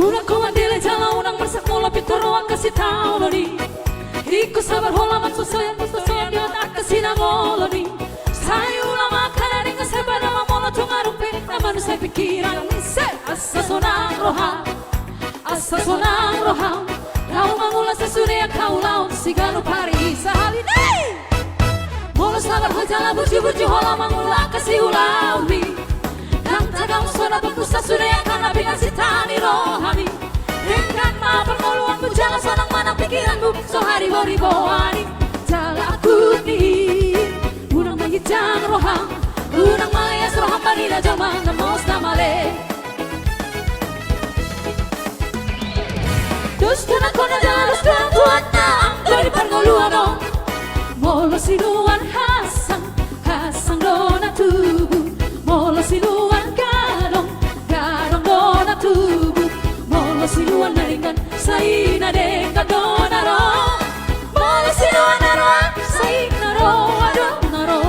Unang kumandili jala unang marsak mula pituro ang kasih tahu lori. Iku sabar hola man sosoyan diot ak kasih nangolori. Sayu lama kana ringa sabar nama mola tungarumpe nama nu saya pikiran se asa sonang roha. Kau mangula sesuria kau laut sigalo pari sehari nih. Mola sabar hojala burju hola mangula kasih ulaumi. Tagam sona berpusa surya karena bina sitani rohani. Dengan ma permoluan berjalan sonang mana pikiranmu so hari bori-bori. Jalaku nih unang mayitang rohang. Unang malayas rohang barina jaman namos namale. Dus kena kona jalan dus tuan tuan na dari pergoluano. Molo sinuan hasang dona tubuh. Molo sinuan garong dona tubuh. Molo sinuan naringan saina deka dona ro. Molo sinuan naroan saina ro adona ro.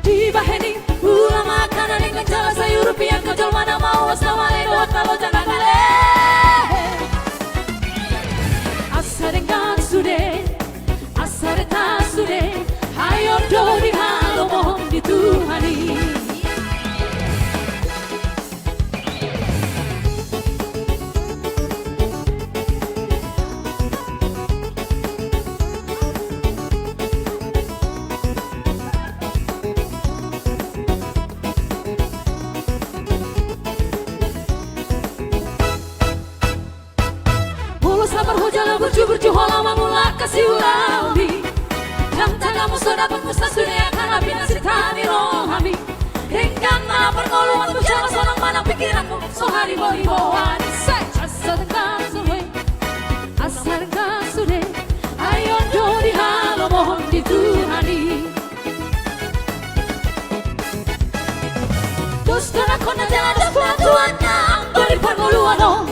Di baheni ulama kana dengan jala sayur rupiah kajol mana mau asna wale doat kalau jangan kale. Asarengan sude asareta sude. Ayo dori halo mohon dituhani. Mulu sabar hojala berju hola mangula kasih ulaumi. Kamu sudah pengusaha sudah karena bina sitani rohami. Hinggang mana pergoluan berjalan sonang mana pikiranmu so hari bori-bori. Asa dengan sude ayo dori halo mohon dituhani. Dos kena kona jalan dos tuan-tuannya dari pergoluan oh.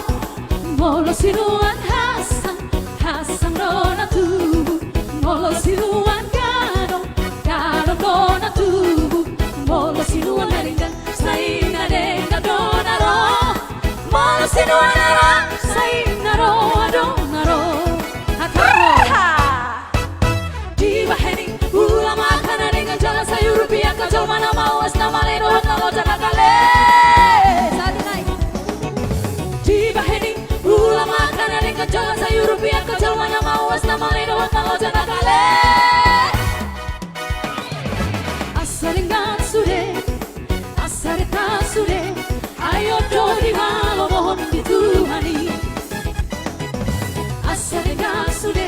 Molo sinuan hasang dona tubuh. Molo sinuan dona tubuh. Molo sinuan naringan saina deka dona ro. Molo sinuan nara saina ro adona ro. Di baheni ulama kana dengan jalan sayur rupiah kajol mana mau asna maleno kalau jangan kale. Di baheni ulama kana dengan jalan sayur rupiah kajol mana mau asna maleno kalau jangan kale. Asarengan sude asareta sude. Ayo dori halo mohon dituhani. Asarengan sude